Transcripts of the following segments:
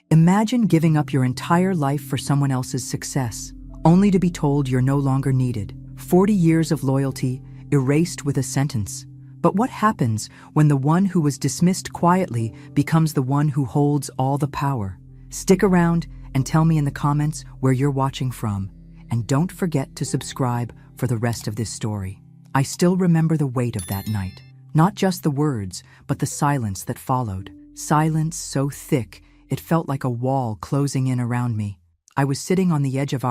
Imagine giving up your entire life for someone else's success, only to be told you're no longer needed. 40 years of loyalty erased with a sentence. But what happens when the one who was dismissed quietly becomes the one who holds all the power? Stick around and tell me in the comments where you're watching from. And don't forget to subscribe for the rest of this story. I still remember the weight of that night. Not just the words, but the silence that followed. Silence so thick, it felt like a wall closing in around me. I was sitting on the edge of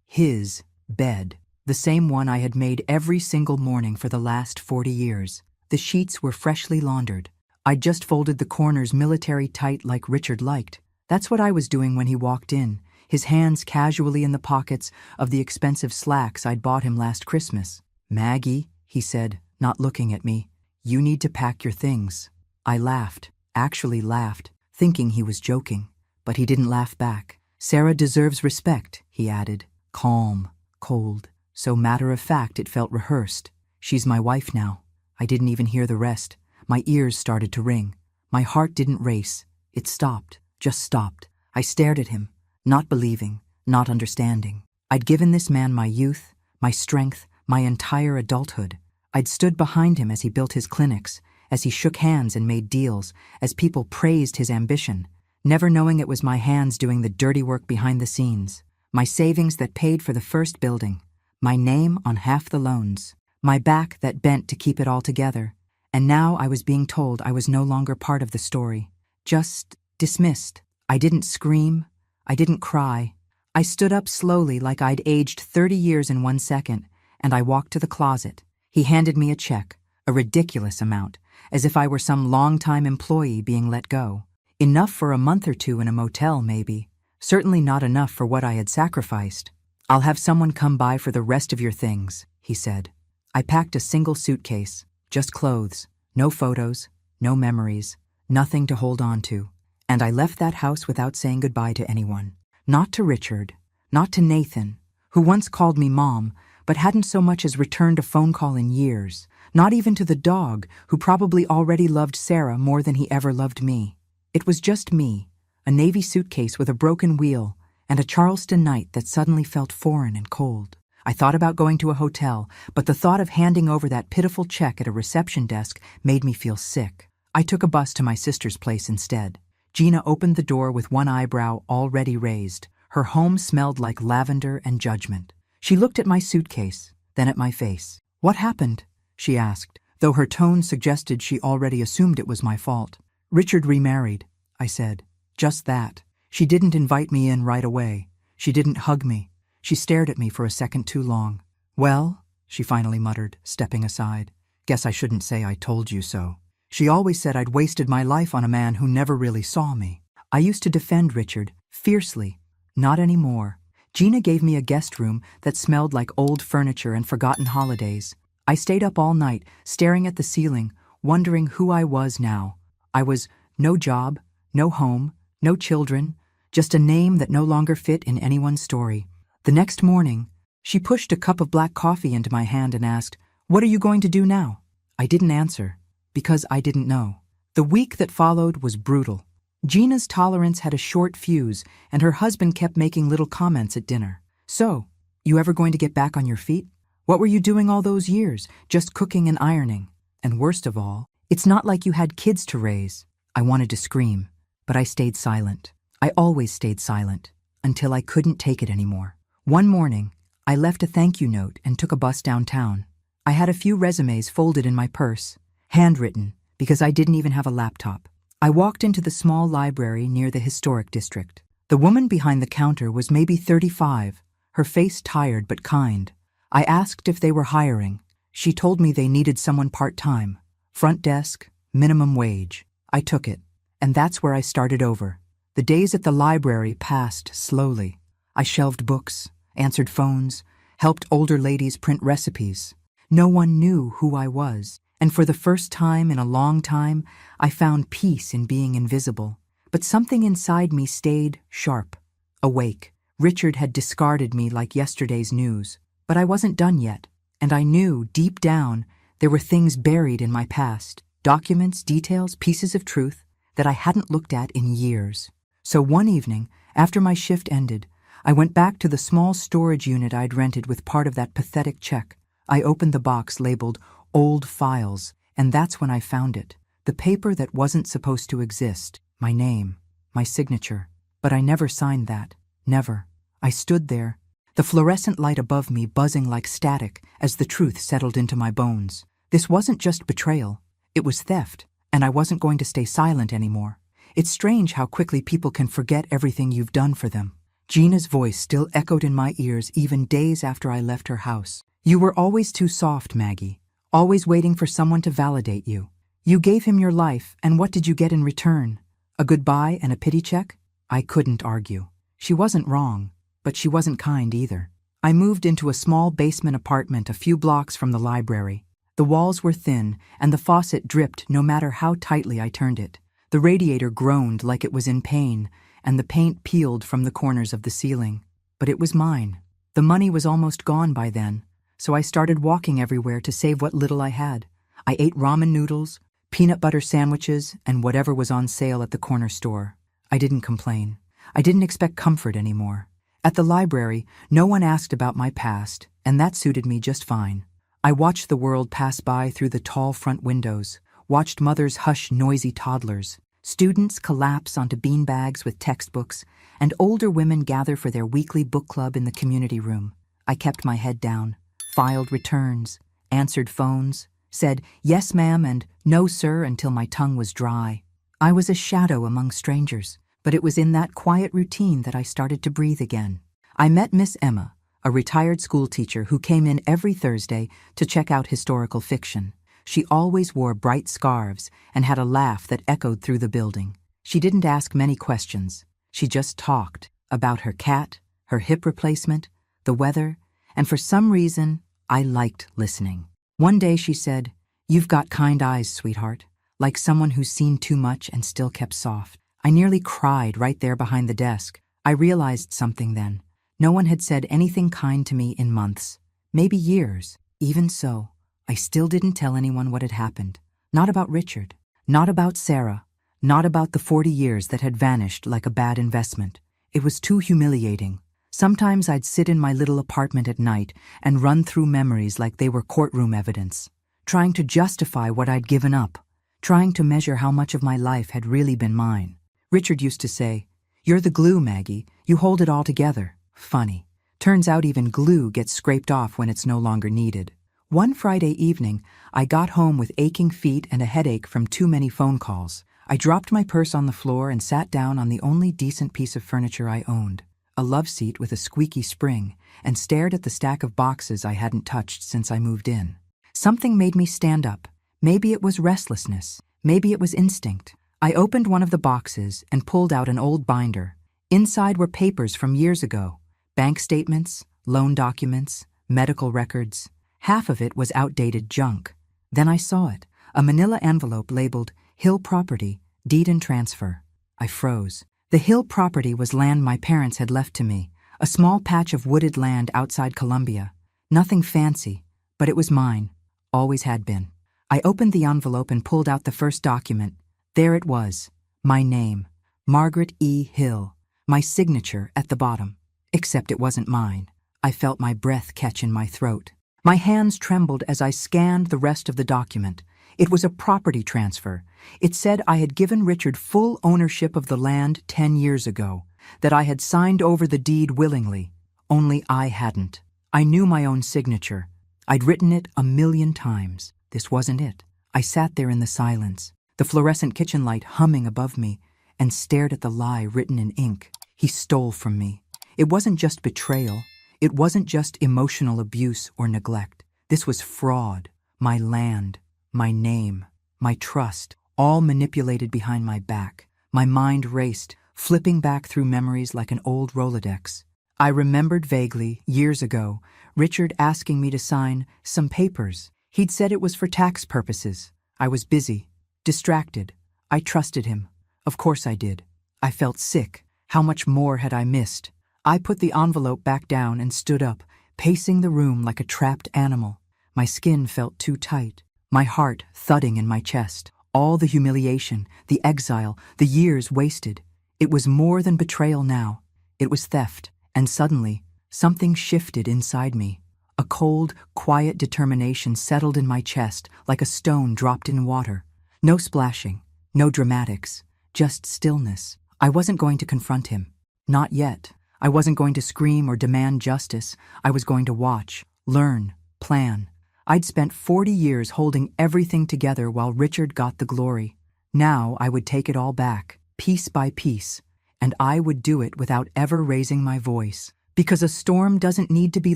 his bed. The same one I had made every single morning for the last 40 years. The sheets were freshly laundered. I'd just folded the corners military tight like Richard liked. That's what I was doing when he walked in, his hands casually in the pockets of the expensive slacks I'd bought him last Christmas. "Maggie," he said, not looking at me, "you need to pack your things." I laughed, actually laughed, thinking he was joking, but he didn't laugh back. "Sarah deserves respect," he added, calm, cold. So matter-of-fact it felt rehearsed. "She's my wife now." I didn't even hear the rest. My ears started to ring. My heart didn't race. It stopped, just stopped. I stared at him, not believing, not understanding. I'd given this man my youth, my strength, my entire adulthood. I'd stood behind him as he built his clinics, as he shook hands and made deals, as people praised his ambition, never knowing it was my hands doing the dirty work behind the scenes. My savings that paid for the first building. My name on half the loans, my back that bent to keep it all together, and now I was being told I was no longer part of the story, just dismissed. I didn't scream, I didn't cry. I stood up slowly like I'd aged 30 years in 1 second, and I walked to the closet. He handed me a check, a ridiculous amount, as if I were some long-time employee being let go. Enough for a month or two in a motel, maybe. Certainly not enough for what I had sacrificed. "I'll have someone come by for the rest of your things," he said. I packed a single suitcase, just clothes, no photos, no memories, nothing to hold on to. And I left that house without saying goodbye to anyone. Not to Richard, not to Nathan, who once called me Mom, but hadn't so much as returned a phone call in years. Not even to the dog, who probably already loved Sarah more than he ever loved me. It was just me, a Navy suitcase with a broken wheel, and a Charleston night that suddenly felt foreign and cold. I thought about going to a hotel, but the thought of handing over that pitiful check at a reception desk made me feel sick. I took a bus to my sister's place instead. Gina opened the door with one eyebrow already raised. Her home smelled like lavender and judgment. She looked at my suitcase, then at my face. "What happened?" she asked, though her tone suggested she already assumed it was my fault. "Richard remarried," I said. Just that. She didn't invite me in right away. She didn't hug me. She stared at me for a second too long. "Well," she finally muttered, stepping aside. "Guess I shouldn't say I told you so." She always said I'd wasted my life on a man who never really saw me. I used to defend Richard, fiercely. Not anymore. Gina gave me a guest room that smelled like old furniture and forgotten holidays. I stayed up all night, staring at the ceiling, wondering who I was now. I was no job, no home, no children, just a name that no longer fit in anyone's story. The next morning, she pushed a cup of black coffee into my hand and asked, "What are you going to do now?" I didn't answer, because I didn't know. The week that followed was brutal. Gina's tolerance had a short fuse, and her husband kept making little comments at dinner. "So, you ever going to get back on your feet? What were you doing all those years, just cooking and ironing? And worst of all, it's not like you had kids to raise." I wanted to scream, but I stayed silent. I always stayed silent, until I couldn't take it anymore. One morning, I left a thank you note and took a bus downtown. I had a few resumes folded in my purse, handwritten, because I didn't even have a laptop. I walked into the small library near the historic district. The woman behind the counter was maybe 35, her face tired but kind. I asked if they were hiring. She told me they needed someone part-time, front desk, minimum wage. I took it, and that's where I started over. The days at the library passed slowly. I shelved books, answered phones, helped older ladies print recipes. No one knew who I was, and for the first time in a long time, I found peace in being invisible. But something inside me stayed sharp, awake. Richard had discarded me like yesterday's news, but I wasn't done yet, and I knew, deep down, there were things buried in my past, documents, details, pieces of truth that I hadn't looked at in years. So one evening, after my shift ended, I went back to the small storage unit I'd rented with part of that pathetic check. I opened the box labeled Old Files, and that's when I found it. The paper that wasn't supposed to exist. My name. My signature. But I never signed that. Never. I stood there, the fluorescent light above me buzzing like static as the truth settled into my bones. This wasn't just betrayal. It was theft, and I wasn't going to stay silent anymore. It's strange how quickly people can forget everything you've done for them. Gina's voice still echoed in my ears even days after I left her house. You were always too soft, Maggie. Always waiting for someone to validate you. You gave him your life, and what did you get in return? A goodbye and a pity check? I couldn't argue. She wasn't wrong, but she wasn't kind either. I moved into a small basement apartment a few blocks from the library. The walls were thin, and the faucet dripped no matter how tightly I turned it. The radiator groaned like it was in pain, and the paint peeled from the corners of the ceiling. But it was mine. The money was almost gone by then, so I started walking everywhere to save what little I had. I ate ramen noodles, peanut butter sandwiches, and whatever was on sale at the corner store. I didn't complain. I didn't expect comfort anymore. At the library, no one asked about my past, and that suited me just fine. I watched the world pass by through the tall front windows, watched mothers hush noisy toddlers, students collapse onto beanbags with textbooks, and older women gather for their weekly book club in the community room. I kept my head down, filed returns, answered phones, said yes ma'am and no sir until my tongue was dry. I was a shadow among strangers, but it was in that quiet routine that I started to breathe again. I met Miss Emma, a retired school teacher who came in every Thursday to check out historical fiction. She always wore bright scarves and had a laugh that echoed through the building. She didn't ask many questions. She just talked about her cat, her hip replacement, the weather, and for some reason, I liked listening. One day she said, "You've got kind eyes, sweetheart," like someone who's seen too much and still kept soft. I nearly cried right there behind the desk. I realized something then. No one had said anything kind to me in months, maybe years. Even so, I still didn't tell anyone what had happened. Not about Richard, not about Sarah, not about the 40 years that had vanished like a bad investment. It was too humiliating. Sometimes I'd sit in my little apartment at night and run through memories like they were courtroom evidence, trying to justify what I'd given up, trying to measure how much of my life had really been mine. Richard used to say, "You're the glue, Maggie. You hold it all together." Funny. Turns out even glue gets scraped off when it's no longer needed. One Friday evening, I got home with aching feet and a headache from too many phone calls. I dropped my purse on the floor and sat down on the only decent piece of furniture I owned, a love seat with a squeaky spring, and stared at the stack of boxes I hadn't touched since I moved in. Something made me stand up. Maybe it was restlessness. Maybe it was instinct. I opened one of the boxes and pulled out an old binder. Inside were papers from years ago. Bank statements, loan documents, medical records. Half of it was outdated junk. Then I saw it, a manila envelope labeled Hill Property, Deed and Transfer. I froze. The Hill property was land my parents had left to me, a small patch of wooded land outside Columbia. Nothing fancy, but it was mine, always had been. I opened the envelope and pulled out the first document. There it was, my name, Margaret E. Hill, my signature at the bottom. Except it wasn't mine. I felt my breath catch in my throat. My hands trembled as I scanned the rest of the document. It was a property transfer. It said I had given Richard full ownership of the land 10 years ago, that I had signed over the deed willingly. Only I hadn't. I knew my own signature. I'd written it 1,000,000 times. This wasn't it. I sat there in the silence, the fluorescent kitchen light humming above me, and stared at the lie written in ink. He stole from me. It wasn't just betrayal. It wasn't just emotional abuse or neglect. This was fraud. My land, my name, my trust, all manipulated behind my back. My mind raced, flipping back through memories like an old Rolodex. I remembered vaguely, years ago, Richard asking me to sign some papers. He'd said it was for tax purposes. I was busy, distracted. I trusted him. Of course I did. I felt sick. How much more had I missed? I put the envelope back down and stood up, pacing the room like a trapped animal. My skin felt too tight, my heart thudding in my chest. All the humiliation, the exile, the years wasted. It was more than betrayal now. It was theft. And suddenly, something shifted inside me. A cold, quiet determination settled in my chest like a stone dropped in water. No splashing, no dramatics, just stillness. I wasn't going to confront him. Not yet. I wasn't going to scream or demand justice. I was going to watch, learn, plan. I'd spent 40 years holding everything together while Richard got the glory. Now I would take it all back, piece by piece, and I would do it without ever raising my voice. Because a storm doesn't need to be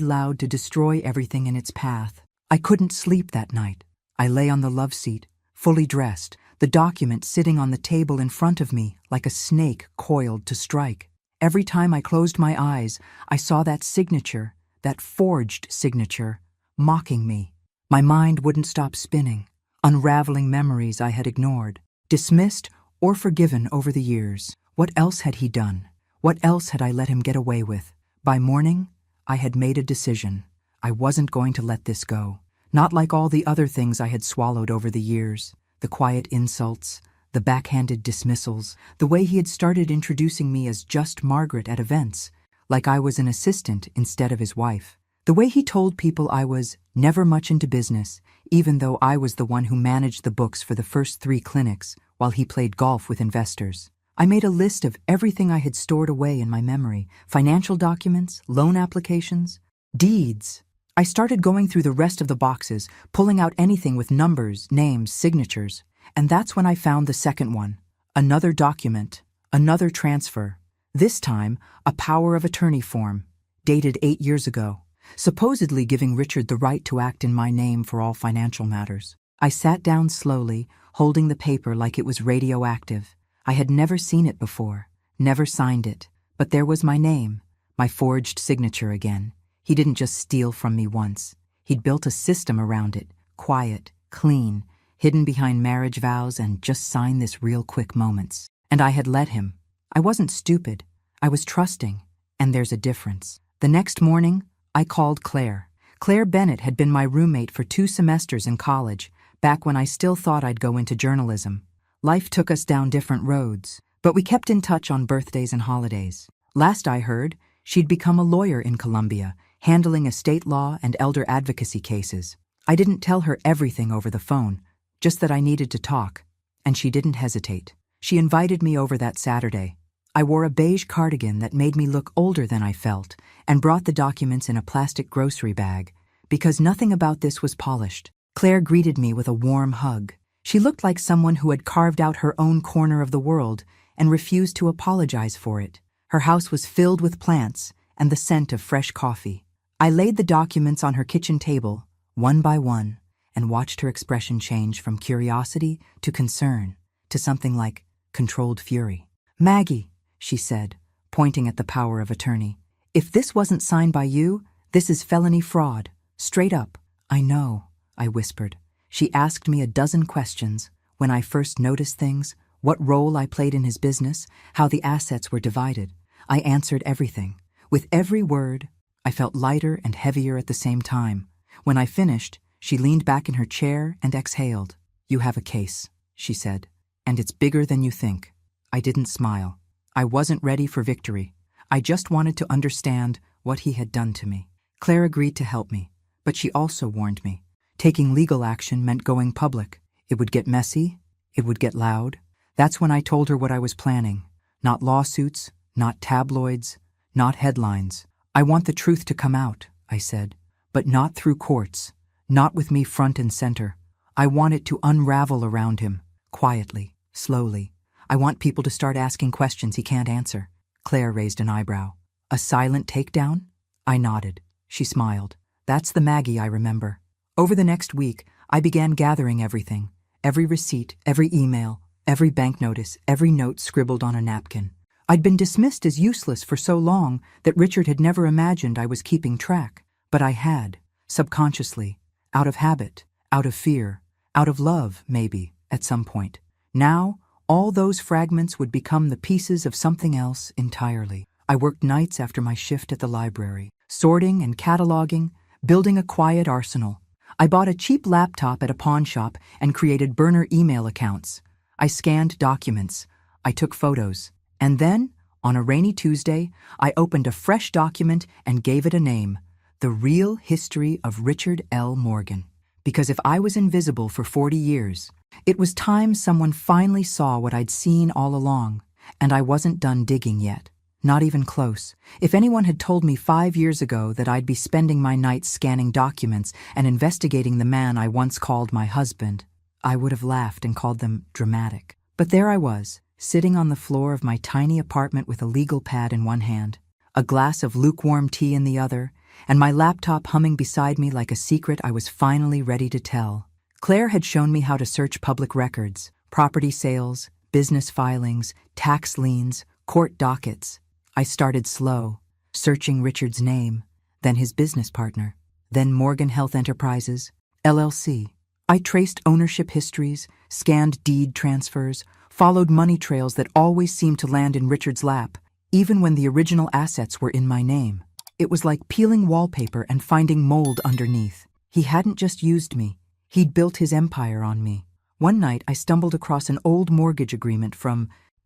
loud to destroy everything in its path. I couldn't sleep that night. I lay on the love seat, fully dressed, the document sitting on the table in front of me like a snake coiled to strike. Every time I closed my eyes, I saw that signature, that forged signature, mocking me. My mind wouldn't stop spinning, unraveling memories I had ignored, dismissed or forgiven over the years. What else had he done? What else had I let him get away with? By morning, I had made a decision. I wasn't going to let this go. Not like all the other things I had swallowed over the years. The quiet insults, the backhanded dismissals, the way he had started introducing me as just Margaret at events, like I was an assistant instead of his wife. The way he told people I was never much into business, even though I was the one who managed the books for the first 3 clinics while he played golf with investors. I made a list of everything I had stored away in my memory, financial documents, loan applications, deeds. I started going through the rest of the boxes, pulling out anything with numbers, names, signatures. And that's when I found the second one. Another document, another transfer. This time, a power of attorney form, dated 8 years ago, supposedly giving Richard the right to act in my name for all financial matters. I sat down slowly, holding the paper like it was radioactive. I had never seen it before, never signed it, but there was my name, my forged signature again. He didn't just steal from me once. He'd built a system around it, quiet, clean, hidden behind marriage vows and just sign this real quick moments. And I had let him. I wasn't stupid. I was trusting, and there's a difference. The next morning, I called Claire. Claire Bennett had been my roommate for 2 semesters in college, back when I still thought I'd go into journalism. Life took us down different roads, but we kept in touch on birthdays and holidays. Last I heard, she'd become a lawyer in Colombia, handling estate law and elder advocacy cases. I didn't tell her everything over the phone, just that I needed to talk, and she didn't hesitate. She invited me over that Saturday. I wore a beige cardigan that made me look older than I felt, and brought the documents in a plastic grocery bag, because nothing about this was polished. Claire greeted me with a warm hug. She looked like someone who had carved out her own corner of the world and refused to apologize for it. Her house was filled with plants and the scent of fresh coffee. I laid the documents on her kitchen table, one by one, and watched her expression change from curiosity to concern, to something like controlled fury. "Maggie," she said, pointing at the power of attorney, "if this wasn't signed by you, this is felony fraud. Straight up." "I know," I whispered. She asked me a dozen questions, when I first noticed things, what role I played in his business, how the assets were divided. I answered everything. With every word, I felt lighter and heavier at the same time. When I finished, she leaned back in her chair and exhaled. "You have a case," she said, "and it's bigger than you think." I didn't smile. I wasn't ready for victory. I just wanted to understand what he had done to me. Claire agreed to help me, but she also warned me. Taking legal action meant going public. It would get messy. It would get loud. That's when I told her what I was planning. Not lawsuits, not tabloids, not headlines. "I want the truth to come out," I said, "but not through courts, not with me front and center. I want it to unravel around him, quietly, slowly. I want people to start asking questions he can't answer." Claire raised an eyebrow. "A silent takedown?" I nodded. She smiled. "That's the Maggie I remember." Over the next week, I began gathering everything. Every receipt, every email, every bank notice, every note scribbled on a napkin. I'd been dismissed as useless for so long that Richard had never imagined I was keeping track. But I had, subconsciously, out of habit, out of fear, out of love, maybe, at some point. Now, all those fragments would become the pieces of something else entirely. I worked nights after my shift at the library, sorting and cataloging, building a quiet arsenal. I bought a cheap laptop at a pawn shop and created burner email accounts. I scanned documents. I took photos. And then, on a rainy Tuesday, I opened a fresh document and gave it a name: The Real History of Richard L. Morgan. Because if I was invisible for 40 years, it was time someone finally saw what I'd seen all along, and I wasn't done digging yet. Not even close. If anyone had told me 5 years ago that I'd be spending my nights scanning documents and investigating the man I once called my husband, I would have laughed and called them dramatic. But there I was, sitting on the floor of my tiny apartment with a legal pad in one hand, a glass of lukewarm tea in the other, and my laptop humming beside me like a secret I was finally ready to tell. Claire had shown me how to search public records, property sales, business filings, tax liens, court dockets. I started slow, searching Richard's name, then his business partner, then Morgan Health Enterprises, LLC. I traced ownership histories, scanned deed transfers, followed money trails that always seemed to land in Richard's lap, even when the original assets were in my name. It was like peeling wallpaper and finding mold underneath. He hadn't just used me. He'd built his empire on me. One night, I stumbled across an old mortgage agreement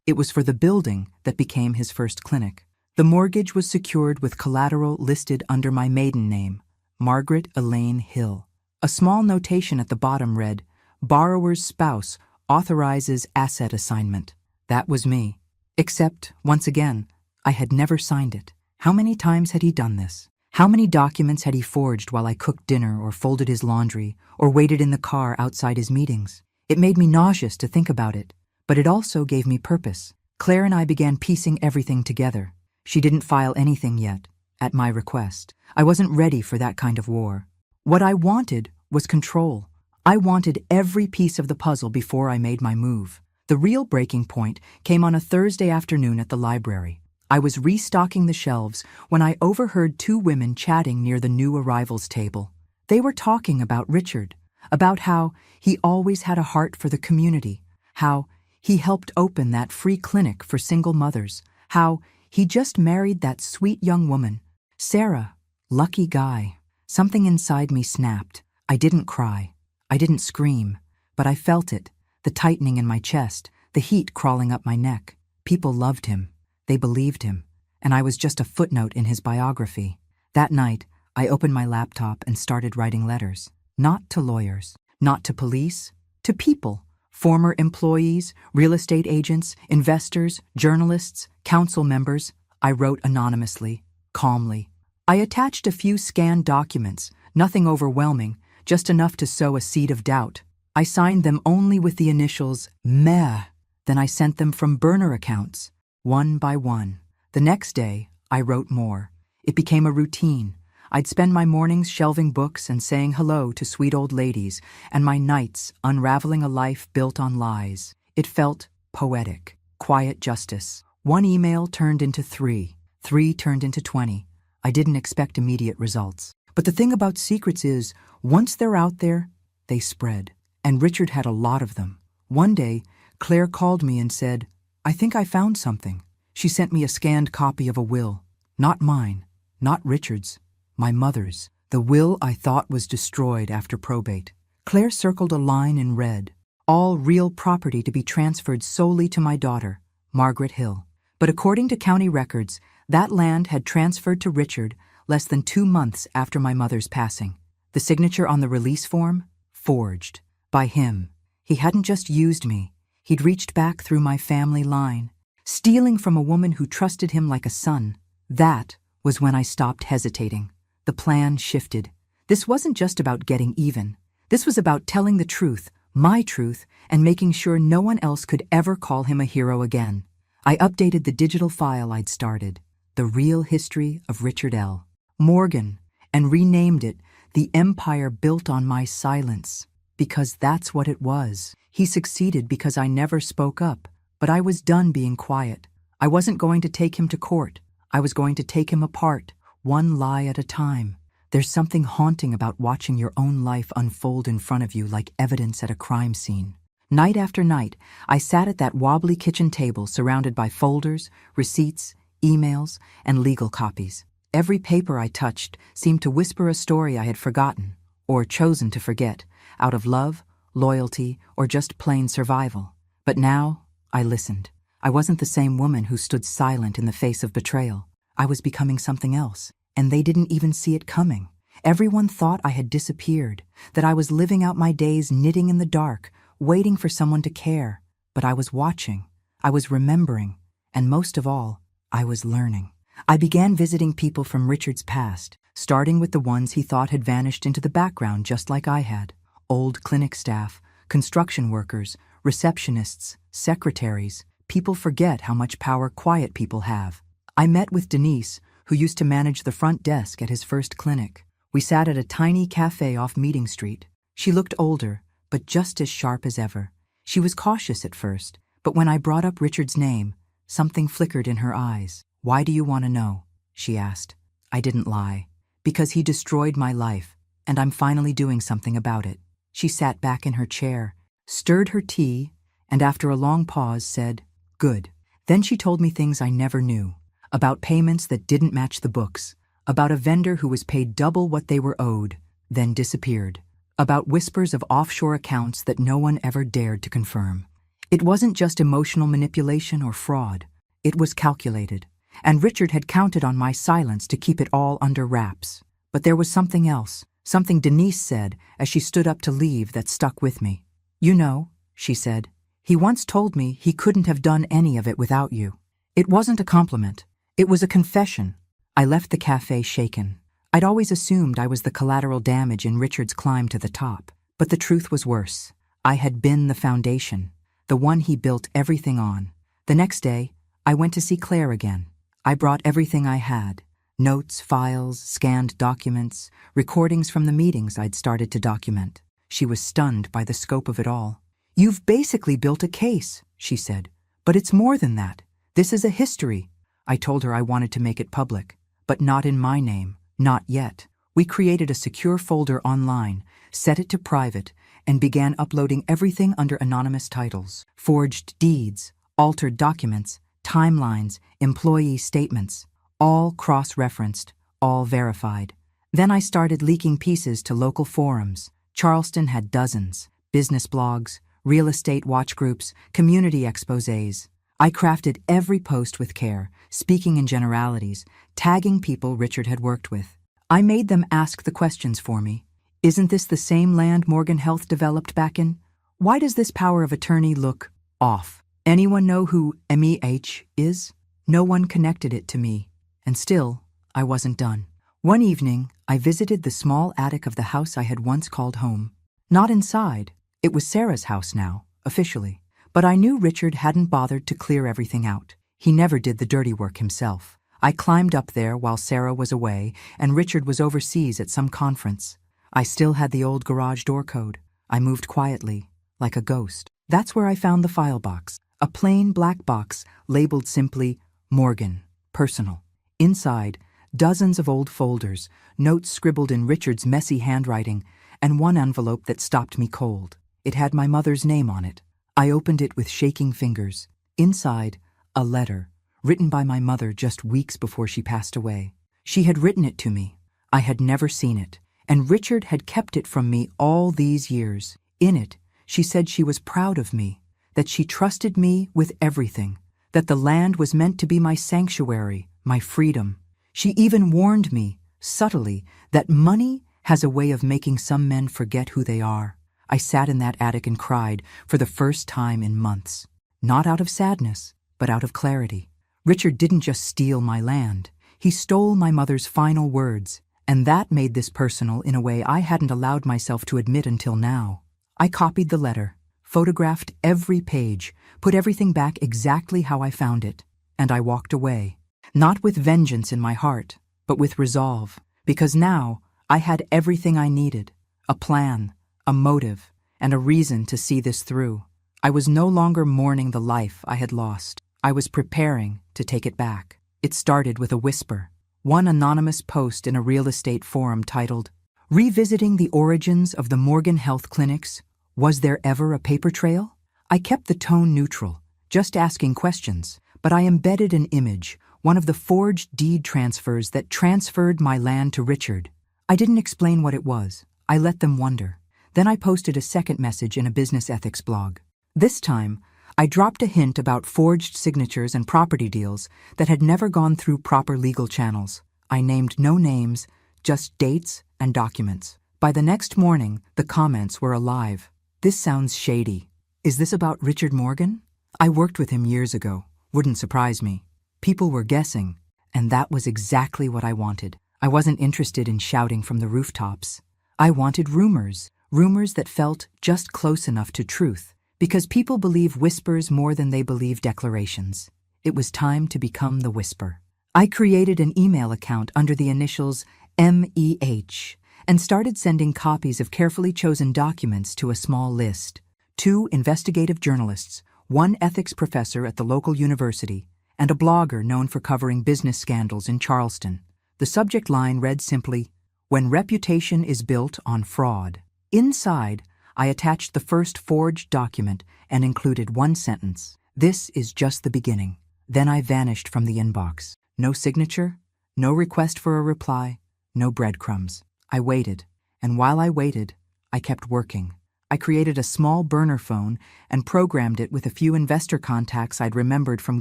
it was for the building that became his first clinic. The mortgage was secured with collateral listed under my maiden name, Margaret Elaine Hill. A small notation at the bottom read, "Borrower's spouse authorizes asset assignment." That was me. Except, once again, I had never signed it. How many times had he done this? How many documents had he forged while I cooked dinner or folded his laundry or waited in the car outside his meetings? It made me nauseous to think about it, but it also gave me purpose. Claire and I began piecing everything together. She didn't file anything yet, at my request. I wasn't ready for that kind of war. What I wanted was control. I wanted every piece of the puzzle before I made my move. The real breaking point came on a Thursday afternoon at the library. I was restocking the shelves when I overheard two women chatting near the new arrivals table. They were talking about Richard, about how he always had a heart for the community, how he helped open that free clinic for single mothers, how he just married that sweet young woman, Sarah. Lucky guy. Something inside me snapped. I didn't cry. I didn't scream, but I felt it, the tightening in my chest, the heat crawling up my neck. People loved him. They believed him, and I was just a footnote in his biography. That night, I opened my laptop and started writing letters. Not to lawyers, not to police, to people. Former employees, real estate agents, investors, journalists, council members. I wrote anonymously, calmly. I attached a few scanned documents, nothing overwhelming, just enough to sow a seed of doubt. I signed them only with the initials MEH. Then I sent them from burner accounts, one by one. The next day, I wrote more. It became a routine. I'd spend my mornings shelving books and saying hello to sweet old ladies, and my nights unraveling a life built on lies. It felt poetic. Quiet justice. One email turned into 3. 3 turned into 20. I didn't expect immediate results. But the thing about secrets is, once they're out there, they spread. And Richard had a lot of them. One day, Claire called me and said, "I think I found something." She sent me a scanned copy of a will. Not mine, not Richard's. My mother's, the will I thought was destroyed after probate. Claire circled a line in red, all real property to be transferred solely to my daughter, Margaret Hill. But according to county records, that land had transferred to Richard less than 2 months after my mother's passing. The signature on the release form? Forged. By him. He hadn't just used me. He'd reached back through my family line, stealing from a woman who trusted him like a son. That was when I stopped hesitating. The plan shifted. This wasn't just about getting even. This was about telling the truth, my truth, and making sure no one else could ever call him a hero again. I updated the digital file I'd started, The Real History of Richard L. Morgan, and renamed it The Empire Built on My Silence, because that's what it was. He succeeded because I never spoke up, but I was done being quiet. I wasn't going to take him to court. I was going to take him apart, one lie at a time. There's something haunting about watching your own life unfold in front of you like evidence at a crime scene. Night after night, I sat at that wobbly kitchen table surrounded by folders, receipts, emails, and legal copies. Every paper I touched seemed to whisper a story I had forgotten, or chosen to forget, out of love, loyalty, or just plain survival. But now, I listened. I wasn't the same woman who stood silent in the face of betrayal. I was becoming something else, and they didn't even see it coming. Everyone thought I had disappeared, that I was living out my days knitting in the dark, waiting for someone to care. But I was watching, I was remembering, and most of all, I was learning. I began visiting people from Richard's past, starting with the ones he thought had vanished into the background just like I had. Old clinic staff, construction workers, receptionists, secretaries. People forget how much power quiet people have. I met with Denise, who used to manage the front desk at his first clinic. We sat at a tiny cafe off Meeting Street. She looked older, but just as sharp as ever. She was cautious at first, but when I brought up Richard's name, something flickered in her eyes. "Why do you want to know?" she asked. I didn't lie. "Because he destroyed my life, and I'm finally doing something about it." She sat back in her chair, stirred her tea, and after a long pause said, "Good." Then she told me things I never knew, about payments that didn't match the books, about a vendor who was paid double what they were owed, then disappeared, about whispers of offshore accounts that no one ever dared to confirm. It wasn't just emotional manipulation or fraud. It was calculated, and Richard had counted on my silence to keep it all under wraps. But there was something else, something Denise said as she stood up to leave that stuck with me. "You know," she said, "he once told me he couldn't have done any of it without you." It wasn't a compliment. It was a confession. I left the cafe shaken. I'd always assumed I was the collateral damage in Richard's climb to the top. But the truth was worse. I had been the foundation, the one he built everything on. The next day, I went to see Claire again. I brought everything I had. Notes, files, scanned documents, recordings from the meetings I'd started to document. She was stunned by the scope of it all. "You've basically built a case," she said. "But it's more than that. This is a history." I told her I wanted to make it public, but not in my name, not yet. We created a secure folder online, set it to private, and began uploading everything under anonymous titles. Forged deeds, altered documents, timelines, employee statements, all cross-referenced, all verified. Then I started leaking pieces to local forums. Charleston had dozens, business blogs, real estate watch groups, community exposés. I crafted every post with care, speaking in generalities, tagging people Richard had worked with. I made them ask the questions for me. Isn't this the same land Morgan Health developed back in? Why does this power of attorney look off? Anyone know who MEH is? No one connected it to me. And still, I wasn't done. One evening, I visited the small attic of the house I had once called home. Not inside. It was Sarah's house now, officially. But I knew Richard hadn't bothered to clear everything out. He never did the dirty work himself. I climbed up there while Sarah was away and Richard was overseas at some conference. I still had the old garage door code. I moved quietly, like a ghost. That's where I found the file box, a plain black box labeled simply Morgan, personal. Inside, dozens of old folders, notes scribbled in Richard's messy handwriting, and one envelope that stopped me cold. It had my mother's name on it. I opened it with shaking fingers. Inside, a letter, written by my mother just weeks before she passed away. She had written it to me. I had never seen it, and Richard had kept it from me all these years. In it, she said she was proud of me, that she trusted me with everything, that the land was meant to be my sanctuary, my freedom. She even warned me, subtly, that money has a way of making some men forget who they are. I sat in that attic and cried for the first time in months. Not out of sadness, but out of clarity. Richard didn't just steal my land. He stole my mother's final words, and that made this personal in a way I hadn't allowed myself to admit until now. I copied the letter, photographed every page, put everything back exactly how I found it, and I walked away. Not with vengeance in my heart, but with resolve, because now I had everything I needed, a plan, a motive, and a reason to see this through. I was no longer mourning the life I had lost. I was preparing to take it back. It started with a whisper. One anonymous post in a real estate forum titled, "Revisiting the Origins of the Morgan Health Clinics. Was there ever a paper trail?" I kept the tone neutral, just asking questions, but I embedded an image, one of the forged deed transfers that transferred my land to Richard. I didn't explain what it was. I let them wonder. Then I posted a second message in a business ethics blog. This time, I dropped a hint about forged signatures and property deals that had never gone through proper legal channels. I named no names, just dates and documents. By the next morning, the comments were alive. This sounds shady. Is this about Richard Morgan? I worked with him years ago. Wouldn't surprise me. People were guessing, and that was exactly what I wanted. I wasn't interested in shouting from the rooftops. I wanted rumors that felt just close enough to truth, because people believe whispers more than they believe declarations. It was time to become the whisper. I created an email account under the initials MEH and started sending copies of carefully chosen documents to a small list. 2 investigative journalists, 1 ethics professor at the local university, and a blogger known for covering business scandals in Charleston. The subject line read simply, "When reputation is built on fraud." Inside, I attached the first forged document and included one sentence. "This is just the beginning." Then I vanished from the inbox. No signature, no request for a reply, no breadcrumbs. I waited, and while I waited, I kept working. I created a small burner phone and programmed it with a few investor contacts I'd remembered from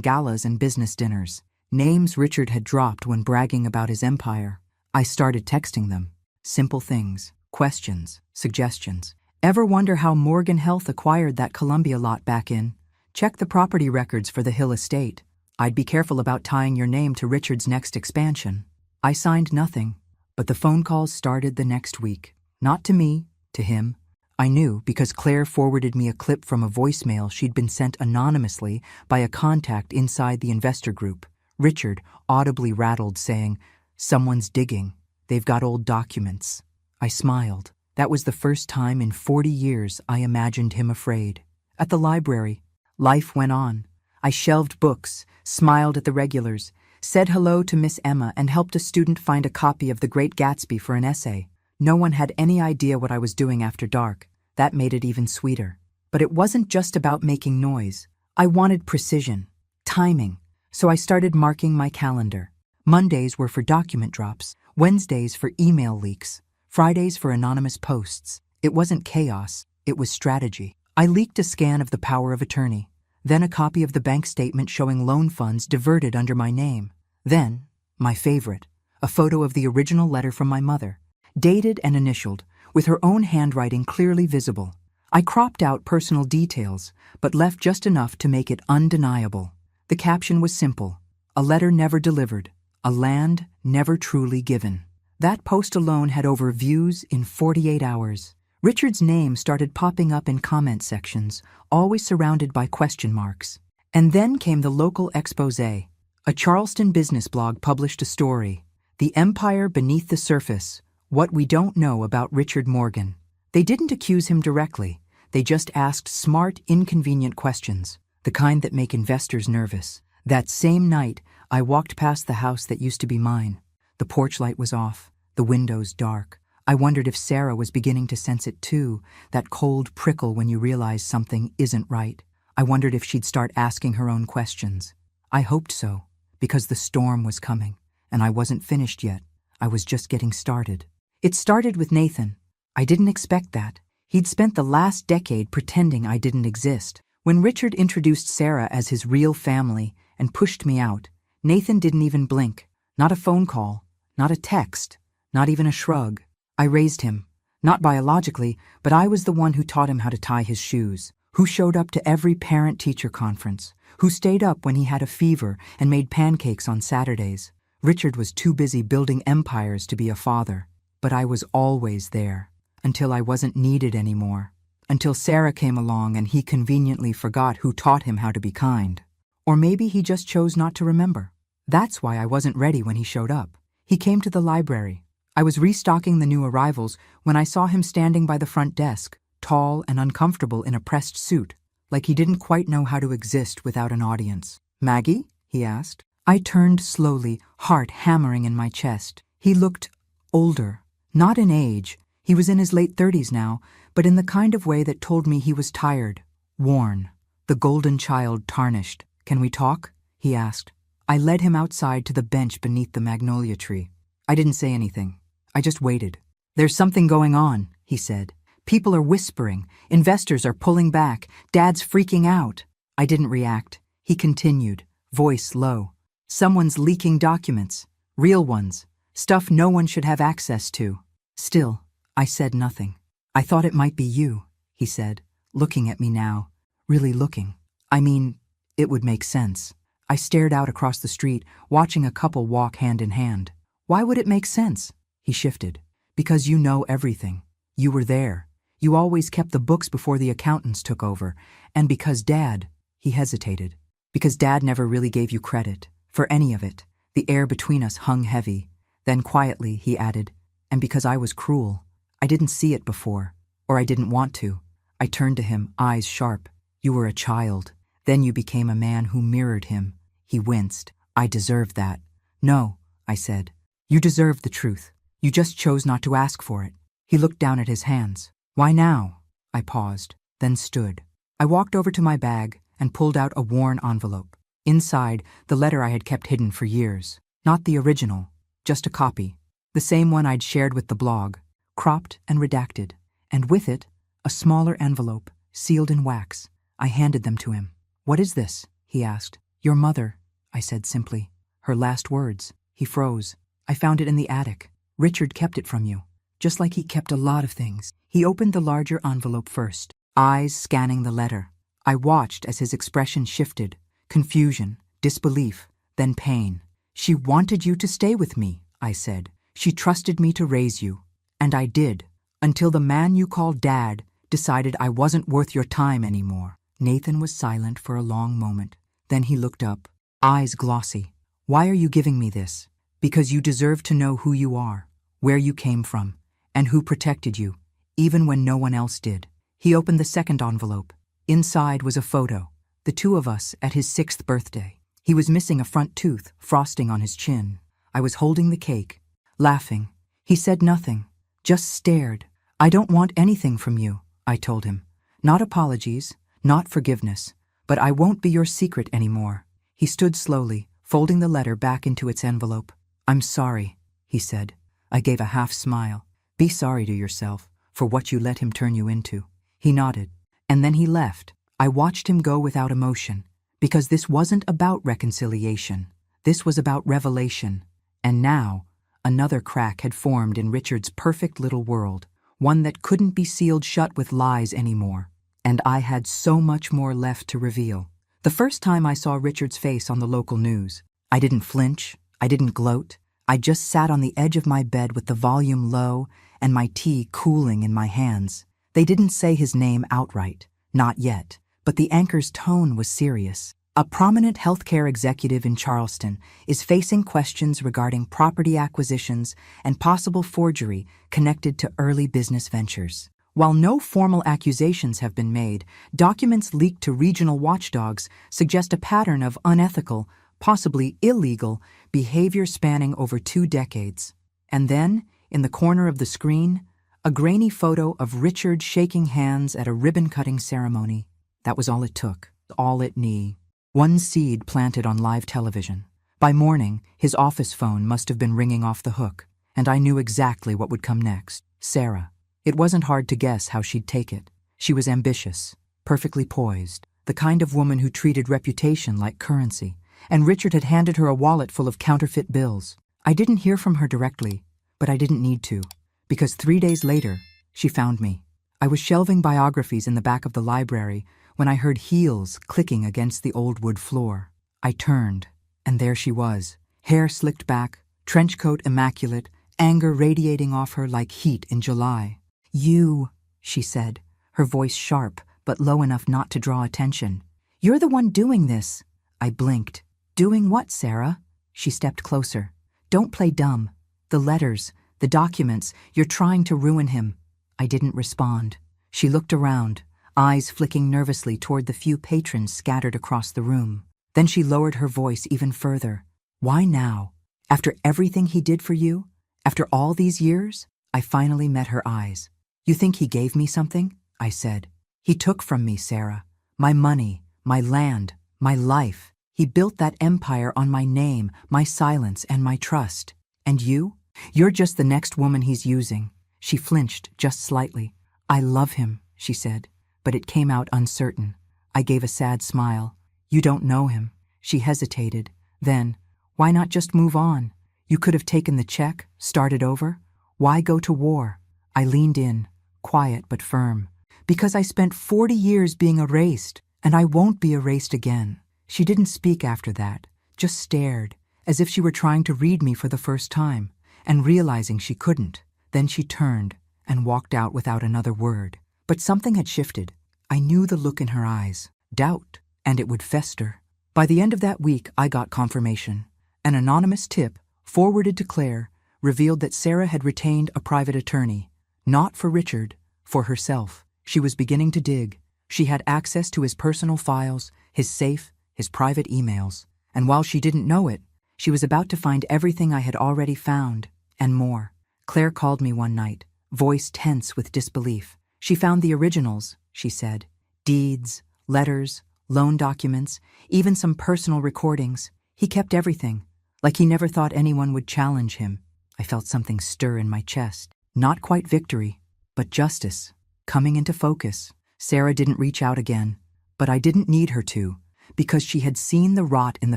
galas and business dinners. Names Richard had dropped when bragging about his empire. I started texting them. Simple things, questions, suggestions. Ever wonder how Morgan Health acquired that Columbia lot back in? Check the property records for the Hill estate. I'd be careful about tying your name to Richard's next expansion. I signed nothing, but the phone calls started the next week. Not to me, to him. I knew because Claire forwarded me a clip from a voicemail she'd been sent anonymously by a contact inside the investor group. Richard audibly rattled, saying, "Someone's digging. They've got old documents." I smiled. That was the first time in 40 years I imagined him afraid. At the library, life went on. I shelved books, smiled at the regulars, said hello to Miss Emma, and helped a student find a copy of The Great Gatsby for an essay. No one had any idea what I was doing after dark. That made it even sweeter. But it wasn't just about making noise. I wanted precision, timing, so I started marking my calendar. Mondays were for document drops, Wednesdays for email leaks, Fridays for anonymous posts. It wasn't chaos, it was strategy. I leaked a scan of the power of attorney, then a copy of the bank statement showing loan funds diverted under my name. Then, my favorite, a photo of the original letter from my mother, dated and initialed, with her own handwriting clearly visible. I cropped out personal details, but left just enough to make it undeniable. The caption was simple: "A letter never delivered, a land never truly given." That post alone had over views in 48 hours. Richard's name started popping up in comment sections, always surrounded by question marks. And then came the local exposé. A Charleston business blog published a story, "The Empire Beneath the Surface: What We Don't Know About Richard Morgan." They didn't accuse him directly. They just asked smart, inconvenient questions, the kind that make investors nervous. That same night, I walked past the house that used to be mine. The porch light was off, the windows dark. I wondered if Sarah was beginning to sense it too, that cold prickle when you realize something isn't right. I wondered if she'd start asking her own questions. I hoped so, because the storm was coming, and I wasn't finished yet. I was just getting started. It started with Nathan. I didn't expect that. He'd spent the last decade pretending I didn't exist. When Richard introduced Sarah as his real family and pushed me out, Nathan didn't even blink. Not a phone call, not a text, not even a shrug. I raised him, not biologically, but I was the one who taught him how to tie his shoes, who showed up to every parent-teacher conference, who stayed up when he had a fever and made pancakes on Saturdays. Richard was too busy building empires to be a father, but I was always there, until I wasn't needed anymore, until Sarah came along and he conveniently forgot who taught him how to be kind. Or maybe he just chose not to remember. That's why I wasn't ready when he showed up. He came to the library. I was restocking the new arrivals when I saw him standing by the front desk, tall and uncomfortable in a pressed suit, like he didn't quite know how to exist without an audience. "Maggie?" he asked. I turned slowly, heart hammering in my chest. He looked older, not in age. He was in his late 30s now, but in the kind of way that told me he was tired, worn, the golden child tarnished. "Can we talk?" he asked. I led him outside to the bench beneath the magnolia tree. I didn't say anything. I just waited. "There's something going on," he said. "People are whispering. Investors are pulling back. Dad's freaking out." I didn't react. He continued, voice low. Someone's leaking documents. Real ones. Stuff no one should have access to. Still, I said nothing. I thought it might be you, he said, looking at me now. Really looking. I mean, it would make sense. I stared out across the street, watching a couple walk hand in hand. Why would it make sense? He shifted. Because you know everything. You were there. You always kept the books before the accountants took over. And because Dad, he hesitated. Because Dad never really gave you credit for any of it. The air between us hung heavy. Then quietly, he added, and because I was cruel. I didn't see it before, or I didn't want to. I turned to him, eyes sharp. You were a child. Then you became a man who mirrored him. He winced. I deserved that. No, I said. You deserved the truth. You just chose not to ask for it. He looked down at his hands. Why now? I paused, then stood. I walked over to my bag and pulled out a worn envelope. Inside, the letter I had kept hidden for years. Not the original, just a copy. The same one I'd shared with the blog, cropped and redacted. And with it, a smaller envelope, sealed in wax. I handed them to him. What is this? He asked. Your mother, I said simply. Her last words. He froze. I found it in the attic. Richard kept it from you, just like he kept a lot of things. He opened the larger envelope first, eyes scanning the letter. I watched as his expression shifted, confusion, disbelief, then pain. She wanted you to stay with me, I said. She trusted me to raise you. And I did, until the man you called Dad decided I wasn't worth your time anymore. Nathan was silent for a long moment. Then he looked up, eyes glossy. Why are you giving me this? Because you deserve to know who you are, where you came from, and who protected you, even when no one else did. He opened the second envelope. Inside was a photo, the two of us at his 6th birthday. He was missing a front tooth, frosting on his chin. I was holding the cake, laughing. He said nothing, just stared. I don't want anything from you, I told him. Not apologies, not forgiveness, but I won't be your secret anymore. He stood slowly, folding the letter back into its envelope. I'm sorry, he said. I gave a half smile. Be sorry to yourself for what you let him turn you into. He nodded, and then he left. I watched him go without emotion, because this wasn't about reconciliation. This was about revelation. And now, another crack had formed in Richard's perfect little world, one that couldn't be sealed shut with lies anymore. And I had so much more left to reveal. The first time I saw Richard's face on the local news, I didn't flinch, I didn't gloat. I just sat on the edge of my bed with the volume low and my tea cooling in my hands. They didn't say his name outright, not yet, but the anchor's tone was serious. A prominent healthcare executive in Charleston is facing questions regarding property acquisitions and possible forgery connected to early business ventures. While no formal accusations have been made, documents leaked to regional watchdogs suggest a pattern of unethical, possibly illegal, behavior spanning over 2 decades. And then, in the corner of the screen, a grainy photo of Richard shaking hands at a ribbon-cutting ceremony. That was all it took, all it needed. One seed planted on live television. By morning, his office phone must have been ringing off the hook, and I knew exactly what would come next. Sarah. It wasn't hard to guess how she'd take it. She was ambitious, perfectly poised, the kind of woman who treated reputation like currency, and Richard had handed her a wallet full of counterfeit bills. I didn't hear from her directly, but I didn't need to, because 3 days later, she found me. I was shelving biographies in the back of the library when I heard heels clicking against the old wood floor. I turned, and there she was, hair slicked back, trench coat immaculate, anger radiating off her like heat in July. You, she said, her voice sharp but low enough not to draw attention. You're the one doing this. I blinked. Doing what, Sarah? She stepped closer. Don't play dumb. The letters, the documents, you're trying to ruin him. I didn't respond. She looked around, eyes flicking nervously toward the few patrons scattered across the room. Then she lowered her voice even further. Why now? After everything he did for you? After all these years? I finally met her eyes. You think he gave me something? I said. He took from me, Sarah. My money, my land, my life. He built that empire on my name, my silence, and my trust. And you? You're just the next woman he's using. She flinched just slightly. I love him, she said, but it came out uncertain. I gave a sad smile. You don't know him. She hesitated. Then, why not just move on? You could have taken the check, started over. Why go to war? I leaned in, quiet but firm. Because I spent 40 years being erased, and I won't be erased again. She didn't speak after that, just stared, as if she were trying to read me for the first time, and realizing she couldn't. Then she turned and walked out without another word. But something had shifted. I knew the look in her eyes. Doubt, and it would fester. By the end of that week, I got confirmation. An anonymous tip, forwarded to Claire, revealed that Sarah had retained a private attorney. Not for Richard, for herself. She was beginning to dig. She had access to his personal files, his safe, his private emails. And while she didn't know it, she was about to find everything I had already found, and more. Claire called me one night, voice tense with disbelief. She found the originals, she said. Deeds, letters, loan documents, even some personal recordings. He kept everything, like he never thought anyone would challenge him. I felt something stir in my chest. Not quite victory, but justice. Coming into focus. Sarah didn't reach out again, but I didn't need her to, because she had seen the rot in the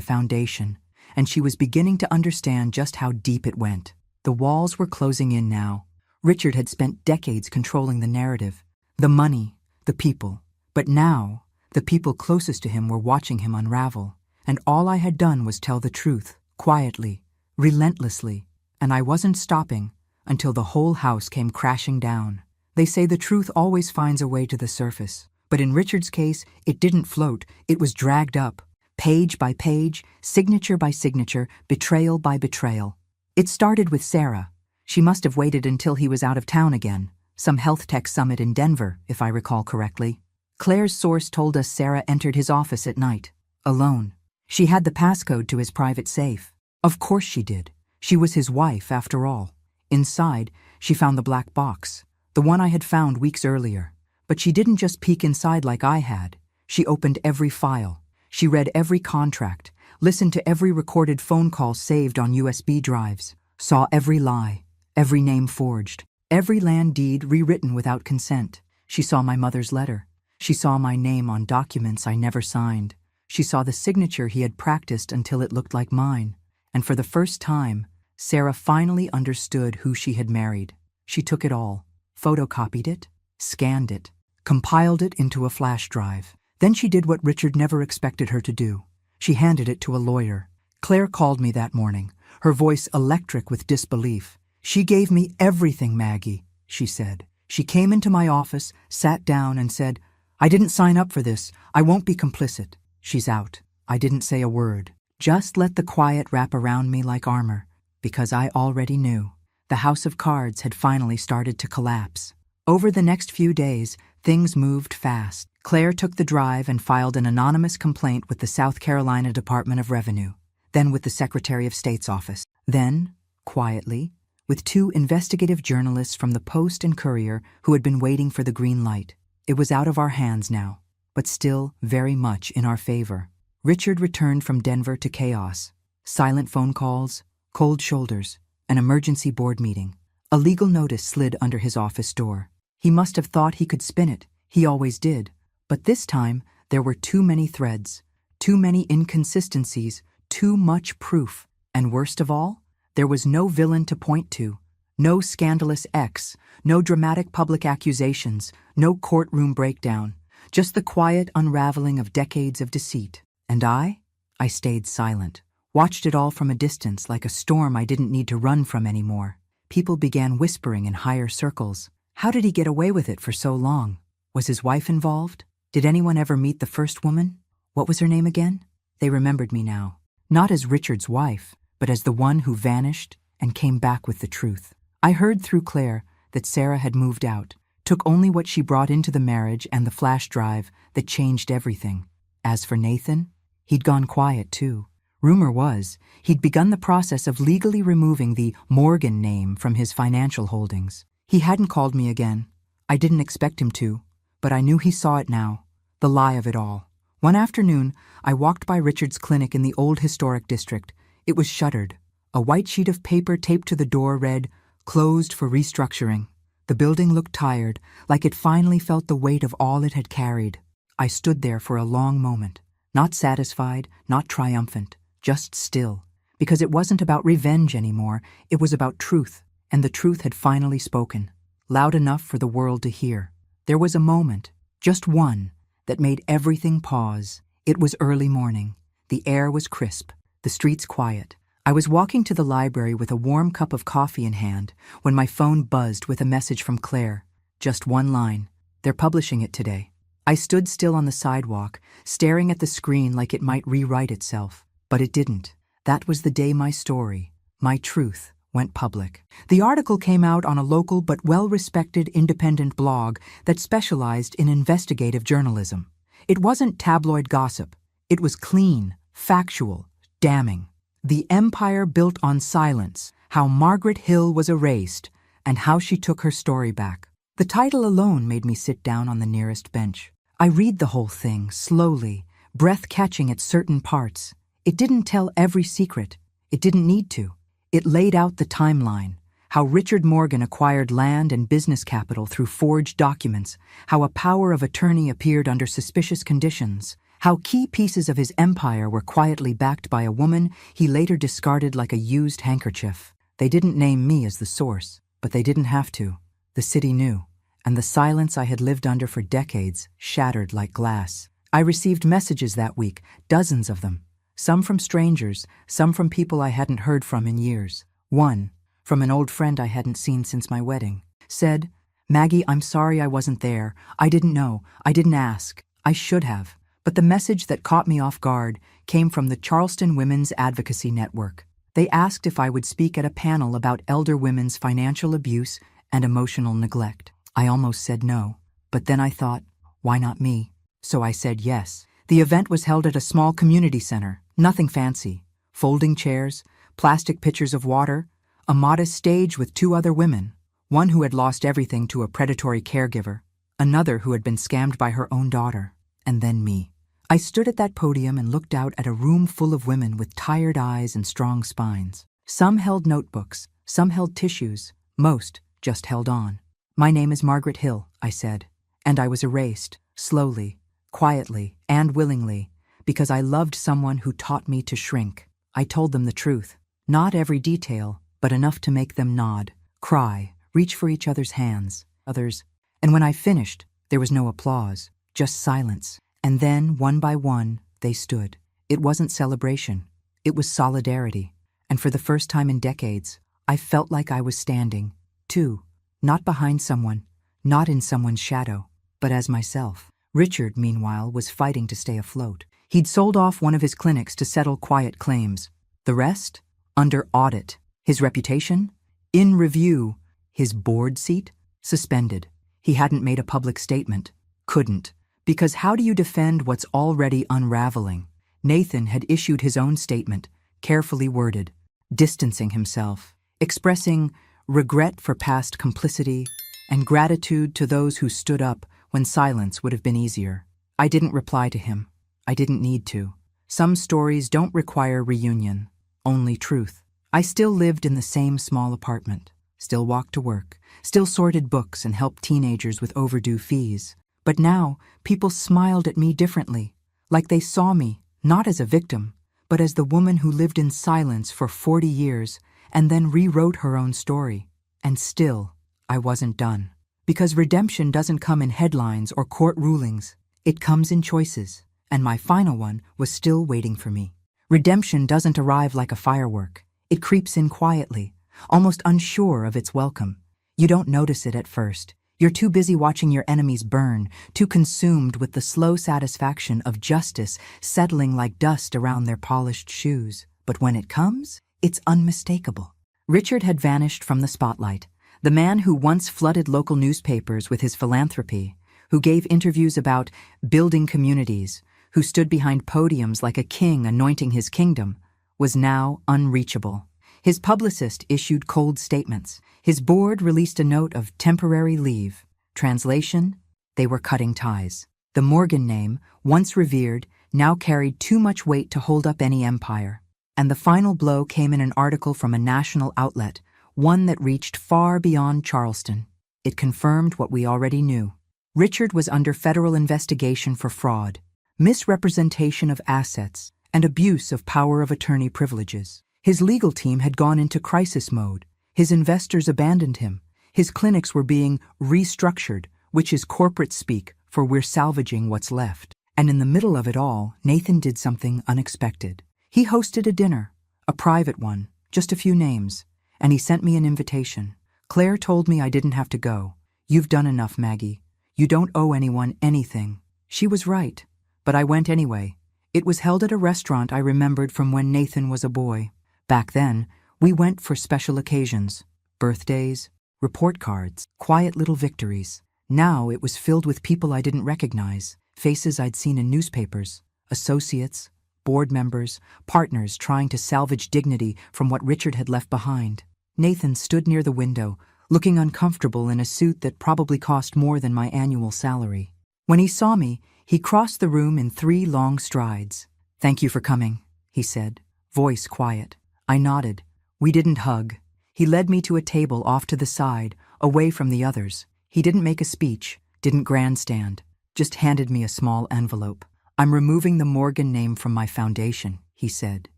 foundation, and she was beginning to understand just how deep it went. The walls were closing in now. Richard had spent decades controlling the narrative, the money, the people. But now, the people closest to him were watching him unravel, and all I had done was tell the truth, quietly, relentlessly, and I wasn't stopping until the whole house came crashing down. They say the truth always finds a way to the surface, but in Richard's case, it didn't float, it was dragged up, page by page, signature by signature, betrayal by betrayal. It started with Sarah. She must have waited until he was out of town again, some health tech summit in Denver, if I recall correctly. Claire's source told us Sarah entered his office at night, alone. She had the passcode to his private safe. Of course she did. She was his wife, after all. Inside, she found the black box, the one I had found weeks earlier. But she didn't just peek inside like I had. She opened every file. She read every contract, listened to every recorded phone call saved on USB drives, saw every lie, every name forged, every land deed rewritten without consent. She saw my mother's letter. She saw my name on documents I never signed. She saw the signature he had practiced until it looked like mine. And for the first time, Sarah finally understood who she had married. She took it all, photocopied it, scanned it, compiled it into a flash drive. Then she did what Richard never expected her to do. She handed it to a lawyer. Claire called me that morning, her voice electric with disbelief. She gave me everything, Maggie, she said. She came into my office, sat down and said, I didn't sign up for this. I won't be complicit. She's out. I didn't say a word. Just let the quiet wrap around me like armor, because I already knew. The house of cards had finally started to collapse. Over the next few days, things moved fast. Claire took the drive and filed an anonymous complaint with the South Carolina Department of Revenue, then with the Secretary of State's office. Then, quietly, with 2 investigative journalists from the Post and Courier who had been waiting for the green light. It was out of our hands now, but still very much in our favor. Richard returned from Denver to chaos. Silent phone calls, cold shoulders, an emergency board meeting. A legal notice slid under his office door. He must have thought he could spin it. He always did. But this time, there were too many threads, too many inconsistencies, too much proof. And worst of all, there was no villain to point to. No scandalous ex, no dramatic public accusations, no courtroom breakdown, just the quiet unraveling of decades of deceit. And I stayed silent, watched it all from a distance like a storm I didn't need to run from anymore. People began whispering in higher circles. How did he get away with it for so long? Was his wife involved? Did anyone ever meet the first woman? What was her name again? They remembered me now, not as Richard's wife, but as the one who vanished and came back with the truth. I heard through Claire that Sarah had moved out, took only what she brought into the marriage and the flash drive that changed everything. As for Nathan, he'd gone quiet too. Rumor was he'd begun the process of legally removing the Morgan name from his financial holdings. He hadn't called me again. I didn't expect him to, but I knew he saw it now, the lie of it all. One afternoon, I walked by Richard's clinic in the old historic district. It was shuttered. A white sheet of paper taped to the door read, "Closed for restructuring." The building looked tired, like it finally felt the weight of all it had carried. I stood there for a long moment, not satisfied, not triumphant, just still, because it wasn't about revenge anymore, it was about truth, and the truth had finally spoken, loud enough for the world to hear. There was a moment, just one, that made everything pause. It was early morning. The air was crisp, the streets quiet. I was walking to the library with a warm cup of coffee in hand when my phone buzzed with a message from Claire. Just one line. They're publishing it today. I stood still on the sidewalk, staring at the screen like it might rewrite itself. But it didn't. That was the day my story, my truth, went public. The article came out on a local but well-respected independent blog that specialized in investigative journalism. It wasn't tabloid gossip. It was clean, factual, damning. The Empire Built on Silence, How Margaret Hill Was Erased, and How She Took Her Story Back. The title alone made me sit down on the nearest bench. I read the whole thing, slowly, breath catching at certain parts. It didn't tell every secret. It didn't need to. It laid out the timeline, how Richard Morgan acquired land and business capital through forged documents, how a power of attorney appeared under suspicious conditions, how key pieces of his empire were quietly backed by a woman he later discarded like a used handkerchief. They didn't name me as the source, but they didn't have to. The city knew, and the silence I had lived under for decades shattered like glass. I received messages that week, dozens of them. Some from strangers, some from people I hadn't heard from in years. One, from an old friend I hadn't seen since my wedding, said, "Maggie, I'm sorry I wasn't there. I didn't know. I didn't ask. I should have." But the message that caught me off guard came from the Charleston Women's Advocacy Network. They asked if I would speak at a panel about elder women's financial abuse and emotional neglect. I almost said no, but then I thought, why not me? So I said yes. The event was held at a small community center, nothing fancy. Folding chairs, plastic pitchers of water, a modest stage with two other women, one who had lost everything to a predatory caregiver, another who had been scammed by her own daughter, and then me. I stood at that podium and looked out at a room full of women with tired eyes and strong spines. Some held notebooks, some held tissues, most just held on. "My name is Margaret Hill," I said, "and I was erased, slowly, quietly, and willingly, because I loved someone who taught me to shrink." I told them the truth. Not every detail, but enough to make them nod, cry, reach for each other's hands, and when I finished, there was no applause, just silence. And then, one by one, they stood. It wasn't celebration. It was solidarity. And for the first time in decades, I felt like I was standing, too, not behind someone, not in someone's shadow, but as myself. Richard, meanwhile, was fighting to stay afloat. He'd sold off one of his clinics to settle quiet claims. The rest? Under audit. His reputation? In review. His board seat? Suspended. He hadn't made a public statement. Couldn't. Because how do you defend what's already unraveling? Nathan had issued his own statement, carefully worded, distancing himself, expressing regret for past complicity and gratitude to those who stood up when silence would have been easier. I didn't reply to him. I didn't need to. Some stories don't require reunion, only truth. I still lived in the same small apartment, still walked to work, still sorted books and helped teenagers with overdue fees. But now, people smiled at me differently, like they saw me, not as a victim, but as the woman who lived in silence for 40 years and then rewrote her own story. And still, I wasn't done. Because redemption doesn't come in headlines or court rulings. It comes in choices, and my final one was still waiting for me. Redemption doesn't arrive like a firework. It creeps in quietly, almost unsure of its welcome. You don't notice it at first. You're too busy watching your enemies burn, too consumed with the slow satisfaction of justice settling like dust around their polished shoes. But when it comes, it's unmistakable. Richard had vanished from the spotlight. The man who once flooded local newspapers with his philanthropy, who gave interviews about building communities, who stood behind podiums like a king anointing his kingdom, was now unreachable. His publicist issued cold statements. His board released a note of temporary leave. Translation: they were cutting ties. The Morgan name, once revered, now carried too much weight to hold up any empire. And the final blow came in an article from a national outlet, one that reached far beyond Charleston. It confirmed what we already knew. Richard was under federal investigation for fraud, misrepresentation of assets, and abuse of power of attorney privileges. His legal team had gone into crisis mode. His investors abandoned him. His clinics were being restructured, which is corporate speak for we're salvaging what's left. And in the middle of it all, Nathan did something unexpected. He hosted a dinner, a private one, just a few names, and he sent me an invitation. Claire told me I didn't have to go. You've done enough, Maggie. You don't owe anyone anything. She was right, but I went anyway. It was held at a restaurant I remembered from when Nathan was a boy. Back then, we went for special occasions, birthdays, report cards, quiet little victories. Now it was filled with people I didn't recognize, faces I'd seen in newspapers, associates, board members, partners trying to salvage dignity from what Richard had left behind. Nathan stood near the window, looking uncomfortable in a suit that probably cost more than my annual salary. When he saw me, he crossed the room in 3 long strides. "Thank you for coming," he said, voice quiet. I nodded. We didn't hug. He led me to a table off to the side, away from the others. He didn't make a speech, didn't grandstand, just handed me a small envelope. "I'm removing the Morgan name from my foundation," he said,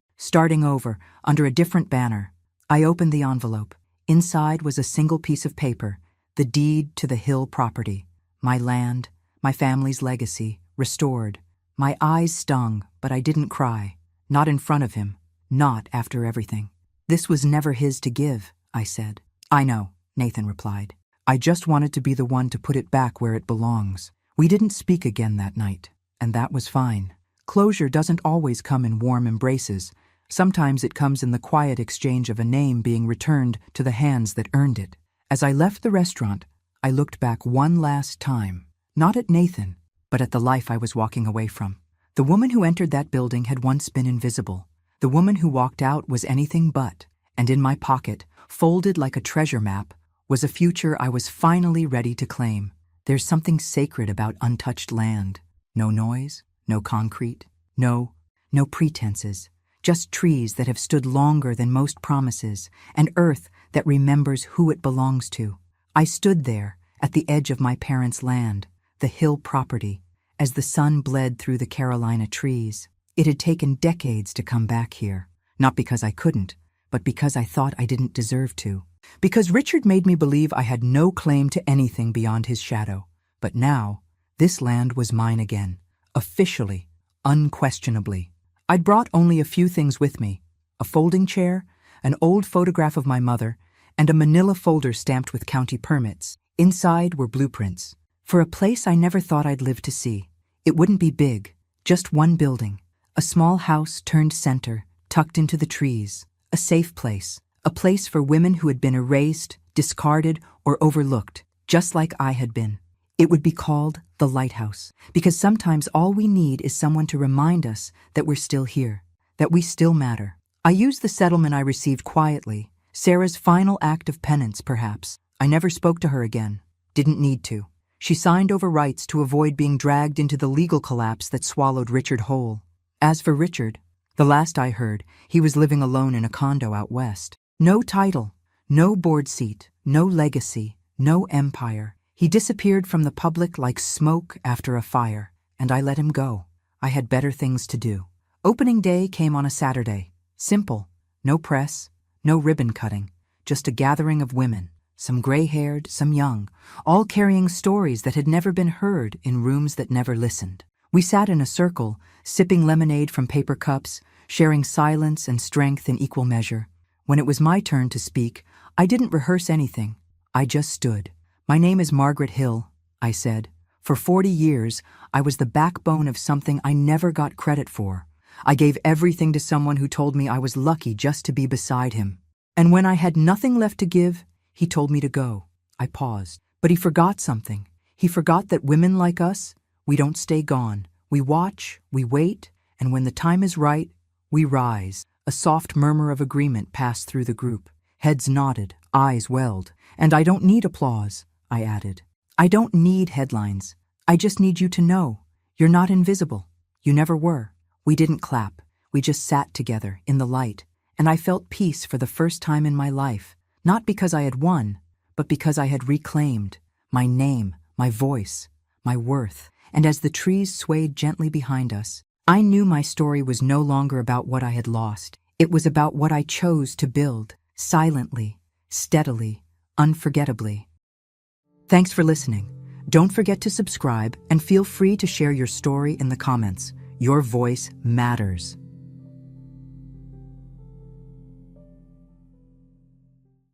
starting over, under a different banner. I opened the envelope. Inside was a single piece of paper, the deed to the Hill property. My land, my family's legacy, restored. My eyes stung, but I didn't cry. Not in front of him. Not after everything. "This was never his to give," I said. "I know," Nathan replied. "I just wanted to be the one to put it back where it belongs." We didn't speak again that night, and that was fine. Closure doesn't always come in warm embraces. Sometimes it comes in the quiet exchange of a name being returned to the hands that earned it. As I left the restaurant, I looked back one last time, not at Nathan, but at the life I was walking away from. The woman who entered that building had once been invisible. The woman who walked out was anything but, and in my pocket, folded like a treasure map, was a future I was finally ready to claim. There's something sacred about untouched land. No noise, no concrete, no pretenses. Just trees that have stood longer than most promises, and earth that remembers who it belongs to. I stood there, at the edge of my parents' land, the Hill property, as the sun bled through the Carolina trees. It had taken decades to come back here, not because I couldn't, but because I thought I didn't deserve to. Because Richard made me believe I had no claim to anything beyond his shadow. But now, this land was mine again, officially, unquestionably. I'd brought only a few things with me: a folding chair, an old photograph of my mother, and a manila folder stamped with county permits. Inside were blueprints for a place I never thought I'd live to see. It wouldn't be big, just one building, a small house turned center, tucked into the trees, a safe place, a place for women who had been erased, discarded, or overlooked, just like I had been. It would be called the Lighthouse, because sometimes all we need is someone to remind us that we're still here, that we still matter. I used the settlement I received quietly, Sarah's final act of penance, perhaps. I never spoke to her again. Didn't need to. She signed over rights to avoid being dragged into the legal collapse that swallowed Richard whole. As for Richard, the last I heard, he was living alone in a condo out west. No title, no board seat, no legacy, no empire. He disappeared from the public like smoke after a fire, and I let him go. I had better things to do. Opening day came on a Saturday. Simple. No press, no ribbon cutting, just a gathering of women, some gray-haired, some young, all carrying stories that had never been heard in rooms that never listened. We sat in a circle, sipping lemonade from paper cups, sharing silence and strength in equal measure. When it was my turn to speak, I didn't rehearse anything. I just stood. "My name is Margaret Hill," I said. "For 40 years, I was the backbone of something I never got credit for. I gave everything to someone who told me I was lucky just to be beside him. And when I had nothing left to give, he told me to go." I paused. But he forgot something. He forgot that women like us, we don't stay gone. We watch, we wait, and when the time is right, we rise. A soft murmur of agreement passed through the group. Heads nodded, eyes welled. "And I don't need applause," I added. "I don't need headlines. I just need you to know. You're not invisible. You never were." We didn't clap. We just sat together in the light, and I felt peace for the first time in my life, not because I had won, but because I had reclaimed my name, my voice. my worth. And as the trees swayed gently behind us, I knew my story was no longer about what I had lost. It was about what I chose to build, silently, steadily, unforgettably. Thanks for listening. Don't forget to subscribe and feel free to share your story in the comments. Your voice matters.